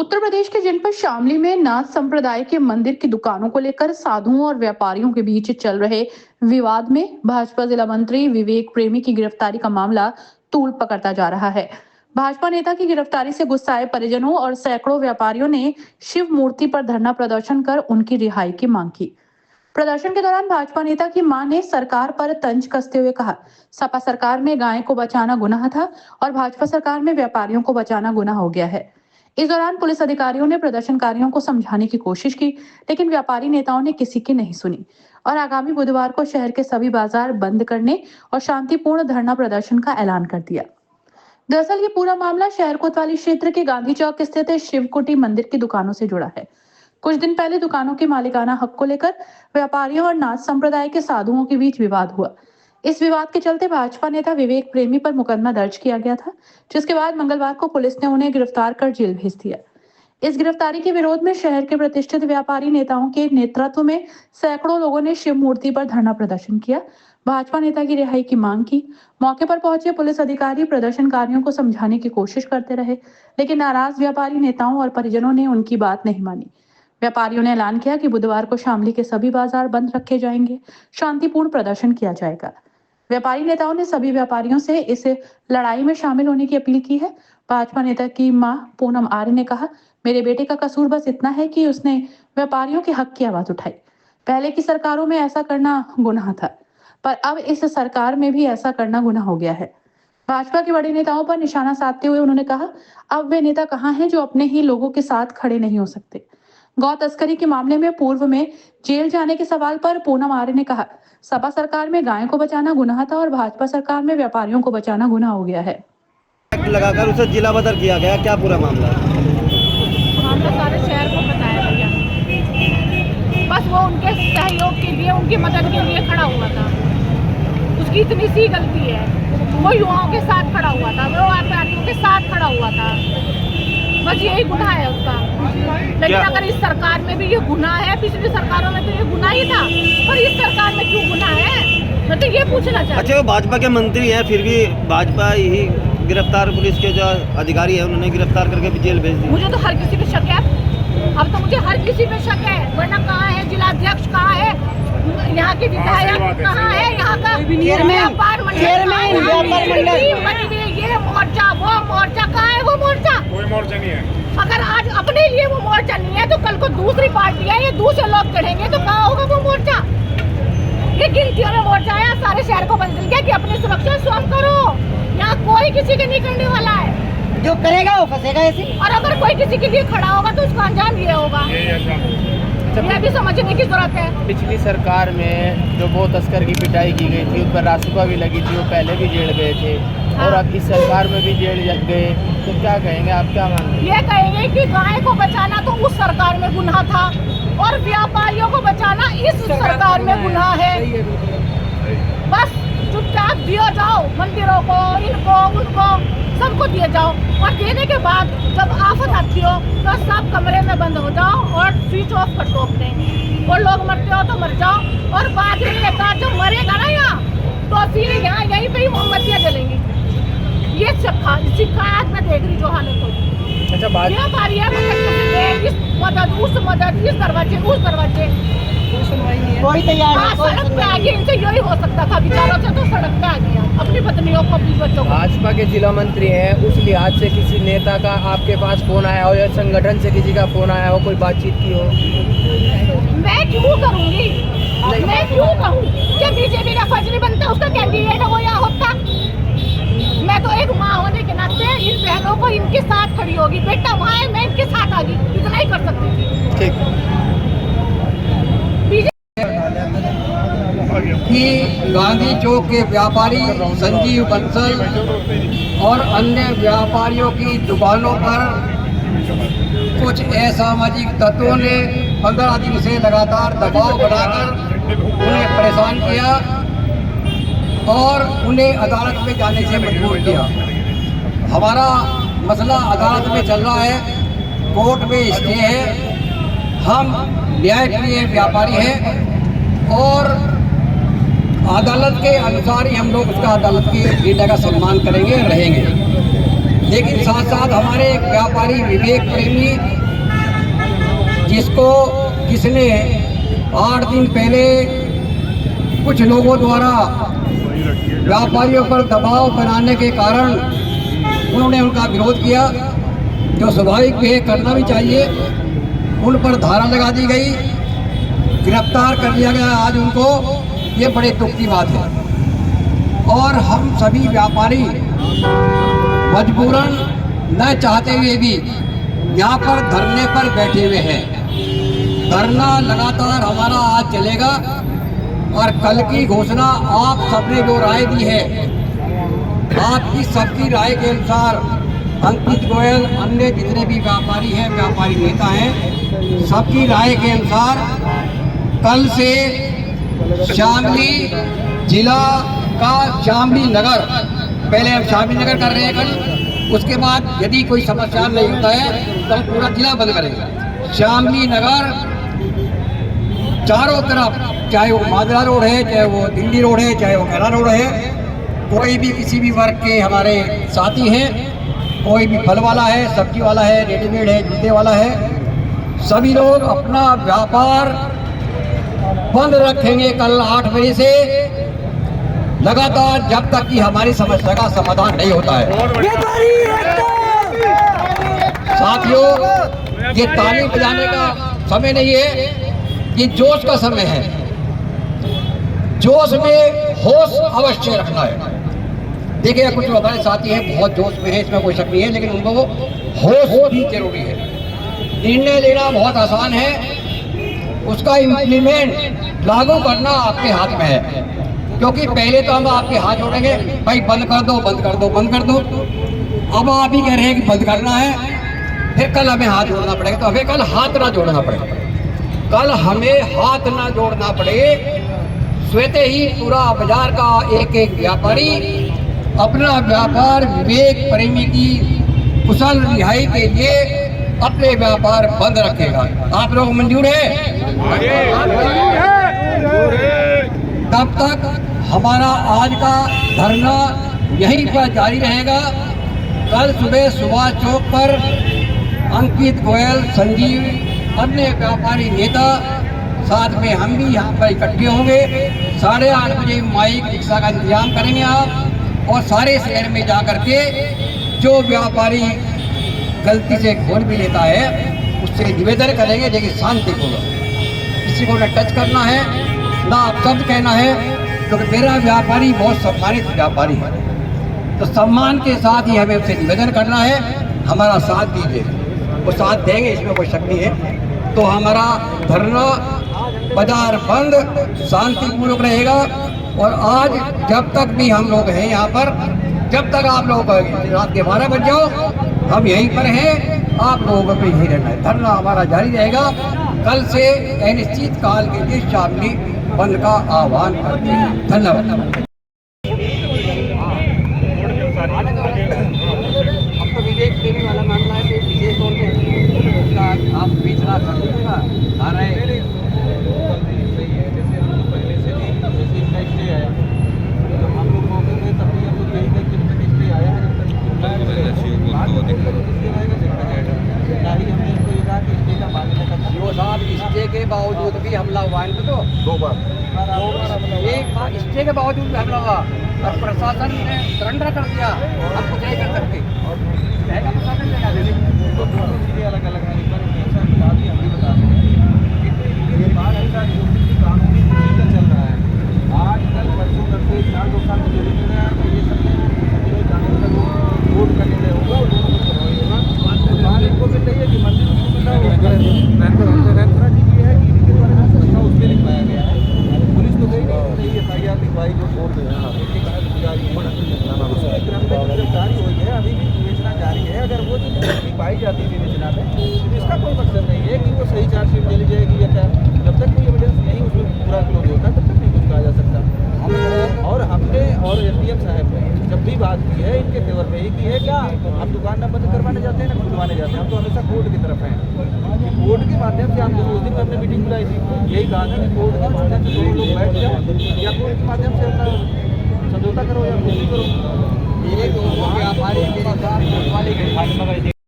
उत्तर प्रदेश के जनपद शामली में नाथ संप्रदाय के मंदिर की दुकानों को लेकर साधुओं और व्यापारियों के बीच चल रहे विवाद में भाजपा जिला मंत्री विवेक प्रेमी की गिरफ्तारी का मामला तूल पकड़ता जा रहा है। भाजपा नेता की गिरफ्तारी से गुस्साए परिजनों और सैकड़ों व्यापारियों ने शिव मूर्ति पर धरना प्रदर्शन कर उनकी रिहाई की मांग की। प्रदर्शन के दौरान भाजपा नेता की मां ने सरकार पर तंज कसते हुए कहा, सपा सरकार में गाय को बचाना गुनाह था और भाजपा सरकार में व्यापारियों को बचाना गुनाह हो गया है। इस दौरान पुलिस अधिकारियों ने प्रदर्शनकारियों को समझाने की कोशिश की, लेकिन व्यापारी नेताओं ने किसी की नहीं सुनी और आगामी बुधवार को शहर के सभी बाजार बंद करने और शांतिपूर्ण धरना प्रदर्शन का ऐलान कर दिया। दरअसल ये पूरा मामला शहर कोतवाली क्षेत्र के गांधी चौक स्थित शिवकुटी मंदिर की दुकानों से जुड़ा है। कुछ दिन पहले दुकानों के मालिकाना हक को लेकर व्यापारियों और नाथ संप्रदाय के साधुओं के बीच विवाद हुआ। इस विवाद के चलते भाजपा नेता विवेक प्रेमी पर मुकदमा दर्ज किया गया था, जिसके बाद मंगलवार को पुलिस ने उन्हें गिरफ्तार कर जेल भेज दिया। इस गिरफ्तारी के विरोध में शहर के प्रतिष्ठित व्यापारी नेताओं के नेतृत्व में सैकड़ों लोगों ने शिव मूर्ति पर धरना प्रदर्शन किया, भाजपा नेता की रिहाई की मांग की। मौके पर पहुंचे पुलिस अधिकारी प्रदर्शनकारियों को समझाने की कोशिश करते रहे, लेकिन नाराज व्यापारी नेताओं और परिजनों ने उनकी बात नहीं मानी। व्यापारियों ने ऐलान किया कि बुधवार को शामली के सभी बाजार बंद रखे जाएंगे, शांतिपूर्ण प्रदर्शन किया जाएगा। व्यापारी नेताओं ने सभी व्यापारियों से इस लड़ाई में शामिल होने की अपील की है। भाजपा नेता की मां पूनम आर्य ने कहा, मेरे बेटे का कसूर बस इतना है कि उसने व्यापारियों के हक की आवाज उठाई। पहले की सरकारों में ऐसा करना गुनाह था, पर अब इस सरकार में भी ऐसा करना गुनाह हो गया है। भाजपा के बड़े नेताओं पर निशाना साधते हुए उन्होंने कहा, अब वे नेता कहां हैं जो अपने ही लोगों के साथ खड़े नहीं हो सकते। गौ तस्करी के मामले में पूर्व में जेल जाने के सवाल पर पूनम आर्य ने कहा, सपा सरकार में गायों को बचाना गुनाह था और भाजपा सरकार में व्यापारियों को बचाना गुनाह हो गया है। लगाकर उसे जिला बदर किया गया, क्या पूरा मामला है? मामला सारे शहर को बताया भैया, बस वो उनके सहयोग के लिए, उनकी मदद के लिए खड़ा हुआ था। उसकी इतनी सी गलती है, वो युवाओं के साथ खड़ा हुआ था, वो व्यापारियों के साथ खड़ा हुआ था, बस यही गुनाह है उसका। लेकिन अगर इस सरकार में भी ये गुनाह है, पिछली सरकारों में तो ये गुनाह ही था, पर इस सरकार में क्यों गुनाह है, मैं तो ये पूछना चाहती हूँ। अच्छा, वो भाजपा के मंत्री हैं, फिर भी भाजपा ही गिरफ्तार, पुलिस के जो अधिकारी हैं उन्होंने गिरफ्तार करके भी जेल भेज दिया। मुझे तो हर किसी पे शक है, अब तो मुझे हर किसी पे शक है। वरना कहाँ है जिलाध्यक्ष, कहाँ है यहाँ के विधायक, कहाँ है यहाँ का व्यापार मंडल, ये मोर्चा वो मोर्चा, कहाँ है वो मोर्चा? कोई मोर्चा नहीं है। अगर आज अपने लिए वो मोर्चा नहीं है तो कल को दूसरी पार्टी है, ये दूसरे लोग चढ़ेंगे तो कहाँ होगा वो मोर्चा? ये गिनतियों में मोर्चा है, सारे शहर को बंद गया कि अपनी सुरक्षा स्वयं करो। यहाँ कोई किसी के नहीं करने वाला है, जो करेगा वो फंसेगा ऐसे। और अगर कोई किसी के लिए खड़ा होगा तो उसका अंजाम ये होगा, ये भी समझने की जरूरत है। पिछली सरकार में जो गौ तस्कर की पिटाई की गई थी, उस पर रासुका भी लगी थी, वो पहले भी जेल गए थे। हाँ। और अब इस सरकार में भी जेल गए, तो क्या कहेंगे आप, क्या मानेंगे? ये कहेंगे कि गाय को बचाना तो उस सरकार में गुनाह था और व्यापारियों को बचाना इस सरकार में गुनाह है। बस चुपचाप दिया जाओ, मंदिरों को, इनको उनको सबको दिए जाओ, और देने के बाद जब आफत आती हो तो सब कमरे में बंद हो जाओ और स्विच ऑफ कर दो अपने, और लोग मरते हो तो मर जाओ, और बाद में नेता जब मरेगा ना यहाँ तो फिर यहाँ यहीं पे ही मोमबत्तियाँ जलेंगी। ये शिकायत में देख रही जो हालत होगी। अच्छा, बात व्यापारी इस मदद उस मदद, इस दरवाजे उस दरवाजे, कोई तैयार नहीं। सड़क पे आ गए, इनसे यही हो सकता था विचारों से, तो सड़क पे आ गया अपनी पत्नियों को, अपनी बच्चों को। भाजपा के जिला मंत्री हैं, उस लिहाज से किसी नेता का आपके पास फोन आया हो या संगठन से किसी का फोन आया हो, कोई बातचीत की हो? मैं क्यों करूँगी, मैं क्यों कहूँ? क्या बीजेपी का फर्ज नहीं बनता उसका कैंडिडेट वो यहाँ होता? मैं तो एक माँ होने के नाते इन बहनों को इनके साथ खड़ी होगी, बेटा वहाँ है मैं इनके साथ आ गई, इतना ही कर सकती थी। ठीक कि गांधी चौक के व्यापारी संजीव बंसल और अन्य व्यापारियों की दुकानों पर कुछ असामाजिक तत्वों ने 15 दिन से लगातार दबाव बनाकर उन्हें परेशान किया और उन्हें अदालत में जाने से मजबूर किया। हमारा मसला अदालत में चल रहा है, कोर्ट में स्टे है, हम न्यायप्रिय व्यापारी हैं और अदालत के अनुसार ही हम लोग उसका, अदालत के निर्णय का सम्मान करेंगे, रहेंगे। लेकिन साथ साथ हमारे एक व्यापारी विवेक प्रेमी, जिसको किसने 8 दिन पहले कुछ लोगों द्वारा व्यापारियों पर दबाव बनाने के कारण उन्होंने उनका विरोध किया, जो स्वाभाविक भी है, करना भी चाहिए। उन पर धारा लगा दी गई, गिरफ्तार कर लिया गया आज उनको। ये बड़े दुख की बात है। और हम सभी व्यापारी मजबूरन न चाहते हुए भी यहाँ पर धरने पर बैठे हुए हैं। धरना लगातार हमारा आज चलेगा और कल की घोषणा आप सबने जो राय दी है, आपकी सबकी राय के अनुसार अंकित गोयल, अन्य जितने भी व्यापारी हैं, व्यापारी नेता हैं, सबकी राय के अनुसार कल से शामली जिला का शामली नगर, पहले हम शामली नगर कर रहे हैं कल, उसके बाद यदि कोई समस्या नहीं होता है तो हम पूरा जिला बंद करेंगे। शामली नगर चारों तरफ, चाहे वो माजरा रोड है, चाहे वो दिल्ली रोड है, चाहे वो खैरा रोड है, कोई भी किसी भी वर्ग के हमारे साथी हैं, कोई भी फल वाला है, सब्जी वाला है, रेडीमेड है, जूते वाला है, सभी लोग अपना व्यापार बंद रखेंगे कल 8 बजे से लगातार, जब तक कि हमारी समस्या का समाधान नहीं होता है। साथियों, ये ताली बजाने का समय नहीं है, ये जोश का समय है। जोश में होश अवश्य रखना है। देखिए, कुछ हमारे साथी हैं बहुत जोश में है, इसमें कोई शक नहीं है, लेकिन उनको होश भी जरूरी है। निर्णय लेना बहुत आसान है, उसका इम्प्लीमेंट लागू करना आपके हाथ में है। क्योंकि पहले तो हम आपके हाथ जोड़ेंगे, भाई बंद कर दो, बंद कर दो, बंद कर दो। अब आप ही कह रहे हैं कि बंद करना है, फिर कल हमें हाथ जोड़ना पड़ेगा। तो हमें कल हाथ ना जोड़ना पड़ेगा, कल हमें हाथ ना जोड़ना पड़े, स्वतः ही पूरा बाजार का एक एक व्यापारी अपना व्यापार विवेक प्रेमी की कुशल रिहाई के लिए अपने व्यापार बंद रखेगा। आप लोग मंजूर है? तब तक हमारा आज का धरना यहीं पर जारी रहेगा। कल सुबह सुभाष चौक पर अंकित गोयल, संजीव, अन्य व्यापारी नेता, साथ में हम भी यहाँ पर इकट्ठे होंगे। 8:30 बजे माइक रिक्शा का इंतजाम करेंगे आप, और सारे शहर में जा कर के जो व्यापारी गलती से खोल भी लेता है उससे निवेदन करेंगे, लेकिन शांतिपूर्वक, किसी को न टच करना है, ना आप शब्द कहना है, क्योंकि मेरा व्यापारी बहुत सम्मानित व्यापारी है। तो सम्मान के साथ ही हमें उससे निवेदन करना है, हमारा साथ दीजिए। वो साथ देंगे, इसमें कोई शक नहीं है। तो हमारा धरना बाजार बंद शांतिपूर्वक रहेगा। और आज जब तक भी हम लोग हैं यहाँ पर, जब तक आप लोग रात के 12 बज जाओ, हम यहीं पर हैं, आप लोगों को भी यहीं रहना है। धरना हमारा जारी रहेगा। कल से अनिश्चित काल के लिए शामली बंद का आह्वान करते हैं। धन्यवाद। अब तो विवेक प्रेमी वाला मामला है, तो विशेष तौर पे आप बेचना कर दीजिएगा। स्टे के बावजूद भी हमला हुआ है, तो 2 बार, एक बार स्टे के बावजूद भी हमला हुआ और प्रशासन ने सरेंडर कर दिया। हम कुछ नहीं कर सकते, प्रशासन ने अलग अलग हम भी बता दें कानूनी चल रहा है। आज कल परसों कल से 4-2 साल में जो भी रहा है, तो ये सब वोट का निर्णय होगा, इनको मिल रही है कि मंदिर उसमें लिखवाया गया है। पुलिस तो गई नहीं, FIR लिखवाई जो बोल रहे हैं, गिरफ्तारी हुई है, अभी भी विवेचना जारी है। अगर वो चीज़ पाई जाती है विवेचना में, तो इसका कोई मकसद नहीं है कि वो सही चार्जशीट ले ली जाएगी या क्या। जब तक कोई एविडेंस नहीं उसमें पूरा क्लोज होता तब तक नहीं कुछ कहा जा सकता। और हमने और SDM साहब ने जब भी बात की है, इनके फेवर में ही की है कि हम दुकान ना बंद करवाने जाते हैं ना खुलवाने जाते हैं। हम तो हमेशा कोर्ट की तरफ हैं। कोर्ट के माध्यम से हम जो उस दिन हमने मीटिंग बुलाई थी, यही कहा था कि कोर्ट के माध्यम से दोनों लोग बैठ जाओ, या कोर्ट के माध्यम से अपना समझौता करो या नहीं करो। ये दो व्यापारी मेरे साथ कोतवाली के घाट में गए थे